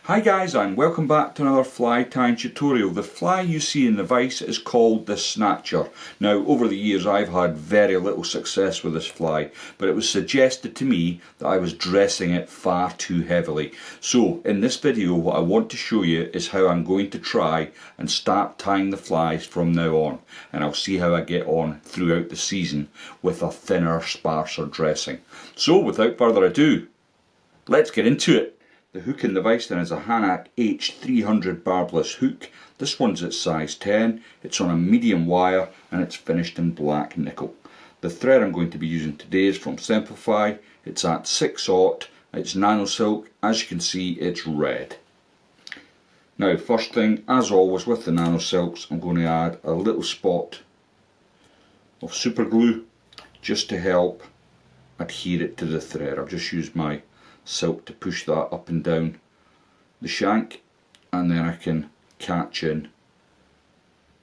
Hi guys, and welcome back to another fly tying tutorial. The fly you see in the vise is called the Snatcher. Now over the years I've had very little success with this fly, but it was suggested to me that I was dressing it far too heavily. So in this video what I want to show you is how I'm going to try and start tying the flies from now on, and I'll see how I get on throughout the season with a thinner, sparser dressing. So without further ado, let's get into it. The hook in the vise then is a Hackle H300 barbless hook. This one's at size 10, it's on a medium wire and it's finished in black nickel. The thread I'm going to be using today is from Simplify. It's at 6/0, it's nano silk. As you can see, it's red. Now first thing, as always with the nano silks, I'm going to add a little spot of super glue just to help adhere it to the thread. I've just used my silk to push that up and down the shank, and then I can catch in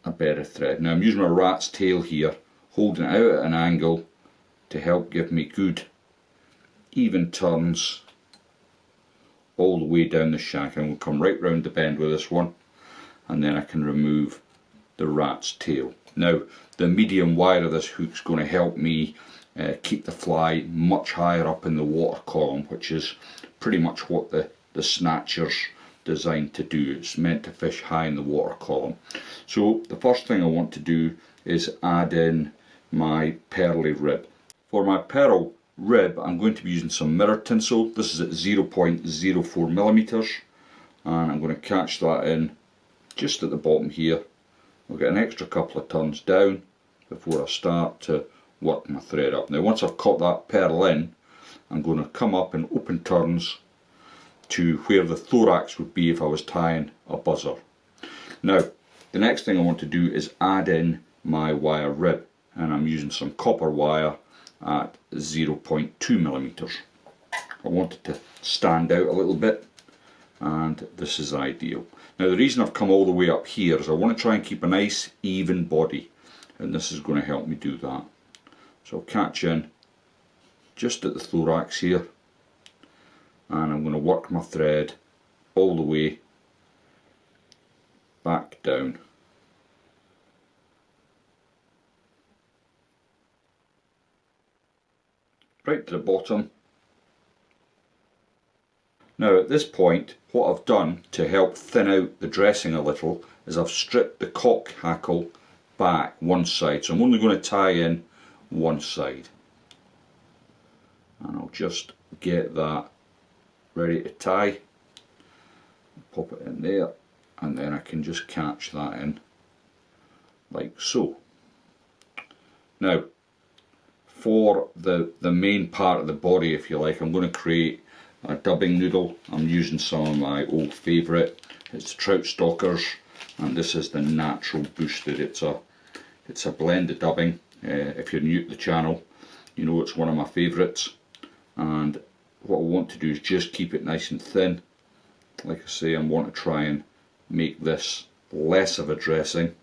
a bed of thread. Now I'm using my rat's tail here, holding it out at an angle to help give me good even turns all the way down the shank. I'm going to come right round the bend with this one, and then I can remove the rat's tail. Now the medium wire of this hook is going to help me keep the fly much higher up in the water column, which is pretty much what the Snatcher's designed to do. It's meant to fish high in the water column. So the first thing I want to do is add in my pearly rib. For my pearl rib I'm going to be using some mirror tinsel. This is at 0.04 millimeters, and I'm going to catch that in just at the bottom here. I'll get an extra couple of turns down before I start to work my thread up. Now once I've caught that pearl in, I'm going to come up in open turns to where the thorax would be if I was tying a buzzer. Now the next thing I want to do is add in my wire rib, and I'm using some copper wire at 0.2 millimeters. I want it to stand out a little bit, and this is ideal. Now the reason I've come all the way up here is I want to try and keep a nice even body, and this is going to help me do that. So I'll catch in just at the thorax here, and I'm going to work my thread all the way back down. Right to the bottom. Now at this point what I've done to help thin out the dressing a little is I've stripped the cock hackle back one side, so I'm only going to tie in one side, and I'll just get that ready to tie, pop it in there, and then I can just catch that in like so. Now for the main part of the body, if you like, I'm going to create a dubbing noodle. I'm using some of my old favourite, it's the Trout Stalkers, and this is the Natural Boosted. It's a blend of dubbing. If you're new to the channel, you know it's one of my favourites, and what I want to do is just keep it nice and thin. Like I say, I want to try and make this less of a dressing.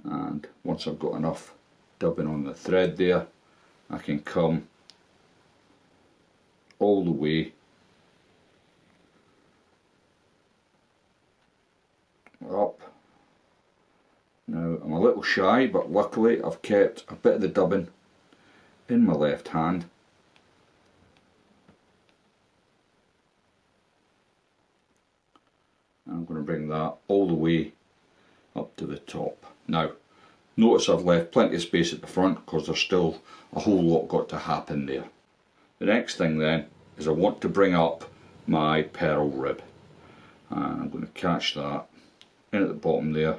And once I've got enough dubbing on the thread there, I can come all the way up. Now I'm a little shy, but luckily I've kept a bit of the dubbing in my left hand. I'm going to bring that all the way up to the top. Now notice I've left plenty of space at the front because there's still a whole lot got to happen there. The next thing then is I want to bring up my pearl rib, and I'm going to catch that in at the bottom there.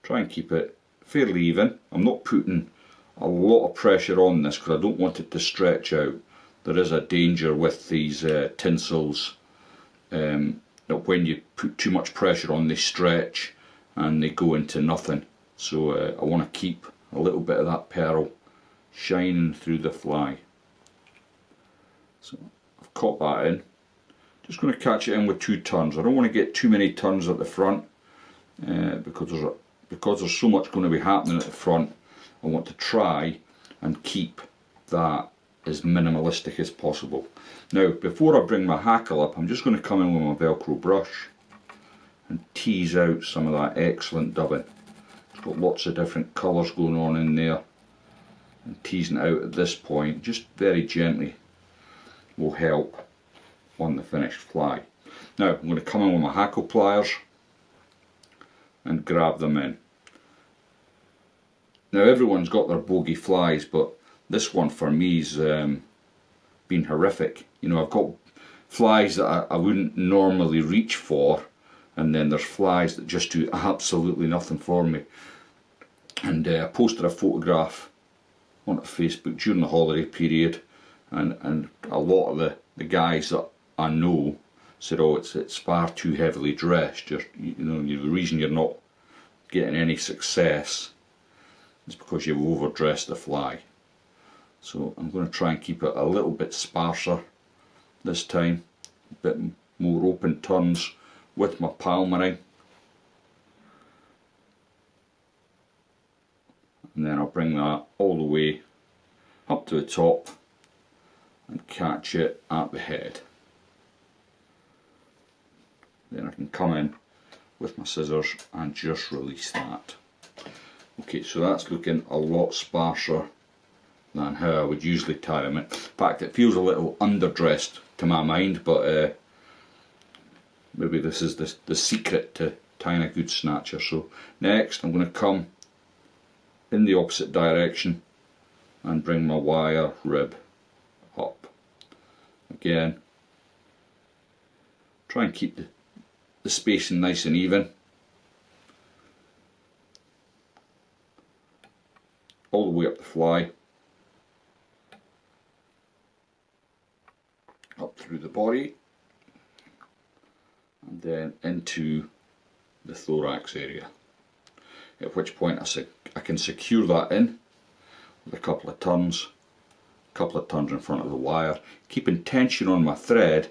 Try and keep it fairly even. I'm not putting a lot of pressure on this because I don't want it to stretch out. There is a danger with these tinsels that when you put too much pressure on, they stretch and they go into nothing. So I want to keep a little bit of that pearl shining through the fly. So I've caught that in. Just going to catch it in with 2 turns. I don't want to get too many turns at the front because there's so much going to be happening at the front. I want to try and keep that as minimalistic as possible. Now, before I bring my hackle up, I'm just going to come in with my Velcro brush and tease out some of that excellent dubbing. It's got lots of different colours going on in there, and teasing it out at this point, just very gently, will help on the finished fly. Now, I'm going to come in with my hackle pliers and grab them in. Now, everyone's got their bogey flies, but this one for me's been horrific. You know, I've got flies that I wouldn't normally reach for, and then there's flies that just do absolutely nothing for me. And I posted a photograph on Facebook during the holiday period, and a lot of the guys that I know said, oh, it's far too heavily dressed. You know, the reason you're not getting any success is because you've overdressed the fly. So I'm going to try and keep it a little bit sparser this time, a bit more open turns with my palmering, and then I'll bring that all the way up to the top and catch it at the head. Then I can come in with my scissors and just release that. Okay, so that's looking a lot sparser than how I would usually tie them in. In fact, it feels a little underdressed to my mind, but maybe this is the secret to tying a good snatcher. So next I'm going to come in the opposite direction and bring my wire rib up. Again, try and keep the spacing nice and even. All the way up the fly, up through the body, and then into the thorax area. At which point I can secure that in with a couple of turns in front of the wire, keeping tension on my thread.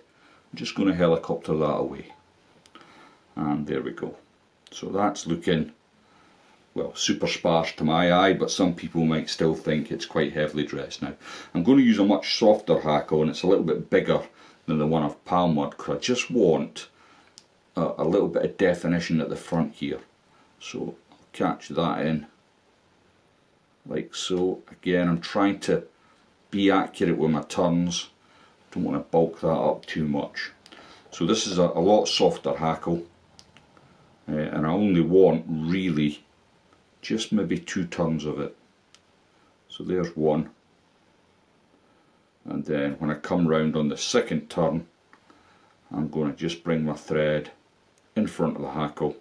I'm just going to helicopter that away, and there we go. So that's looking, well, super sparse to my eye, but some people might still think it's quite heavily dressed. Now, I'm going to use a much softer hackle, and it's a little bit bigger than the one I've palmed, because I just want a little bit of definition at the front here. So I'll catch that in like so. Again, I'm trying to be accurate with my turns. Don't want to bulk that up too much. So this is a lot softer hackle, and I only want really just maybe 2 turns of it. So there's one, and then when I come round on the second turn, I'm going to just bring my thread in front of the hackle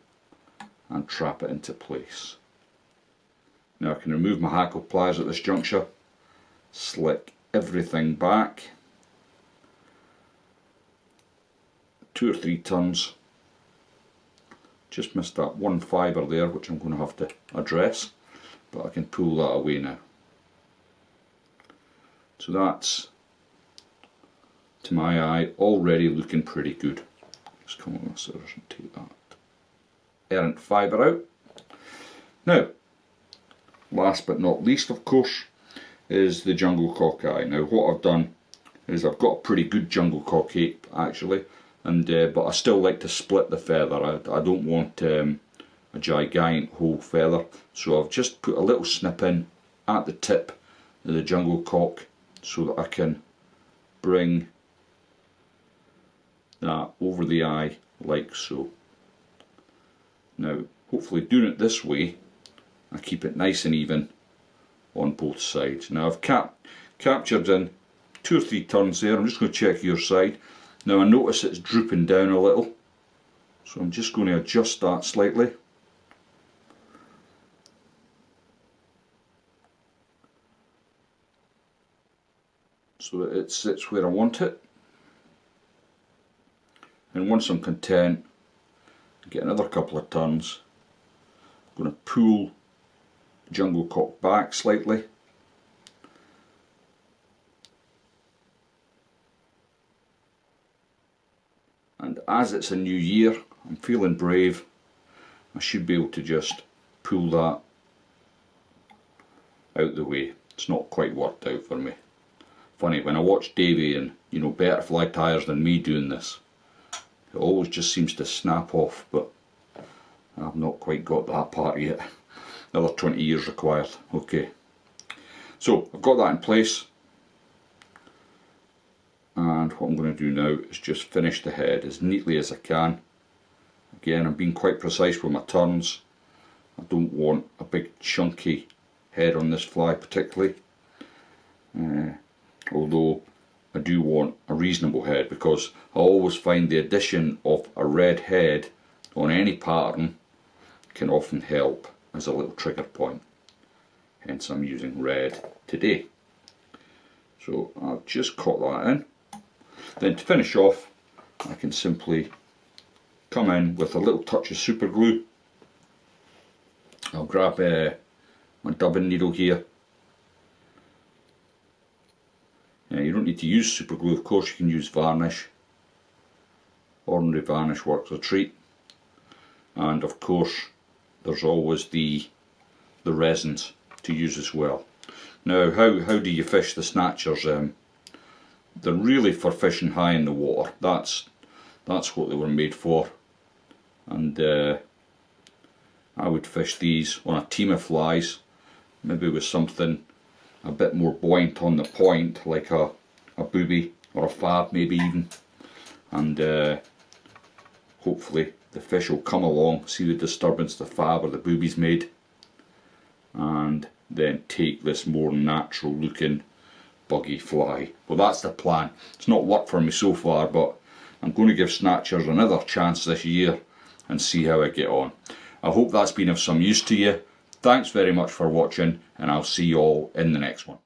and trap it into place. Now I can remove my hackle pliers at this juncture, slick everything back, 2 or 3 turns. Just missed that one fibre there, which I'm going to have to address, but I can pull that away now. So that's, to my eye, already looking pretty good. Just come on with my scissors and take that errant fibre out. Now, last but not least, of course, is the jungle cock eye. Now, what I've done is I've got a pretty good jungle cock ape actually, and but I still like to split the feather. I don't want a gigantic whole feather, so I've just put a little snip in at the tip of the jungle cock so that I can bring that over the eye like so. Now, hopefully doing it this way, I keep it nice and even on both sides. Now I've captured in 2 or 3 turns there. I'm just going to check your side. Now I notice it's drooping down a little, so I'm just going to adjust that slightly. So that it sits where I want it. And once I'm content, get another couple of turns. I'm going to pull the jungle cock back slightly. And as it's a new year, I'm feeling brave. I should be able to just pull that out the way. It's not quite worked out for me. funny when I watch Davey and, you know, better fly tyres than me doing this. It always just seems to snap off, but I've not quite got that part yet. Another 20 years required. Okay. So I've got that in place. And what I'm going to do now is just finish the head as neatly as I can. Again, I'm being quite precise with my turns. I don't want a big chunky head on this fly particularly. Although I do want a reasonable head, because I always find the addition of a red head on any pattern can often help as a little trigger point. Hence I'm using red today. So I'll just cut that in. Then to finish off, I can simply come in with a little touch of super glue. I'll grab my dubbing needle here. Now, you don't need to use super glue, of course. You can use varnish. Ordinary varnish works a treat. And of course there's always the resins to use as well. Now, how do you fish the Snatchers? They're really for fishing high in the water. That's what they were made for. And I would fish these on a team of flies, maybe with something a bit more buoyant on the point, like a booby or a fab maybe even. And hopefully the fish will come along, see the disturbance the fab or the booby's made, and then take this more natural looking buggy fly. Well, that's the plan. It's not worked for me so far, but I'm going to give Snatchers another chance this year and see how I get on. I hope that's been of some use to you. Thanks very much for watching, and I'll see you all in the next one.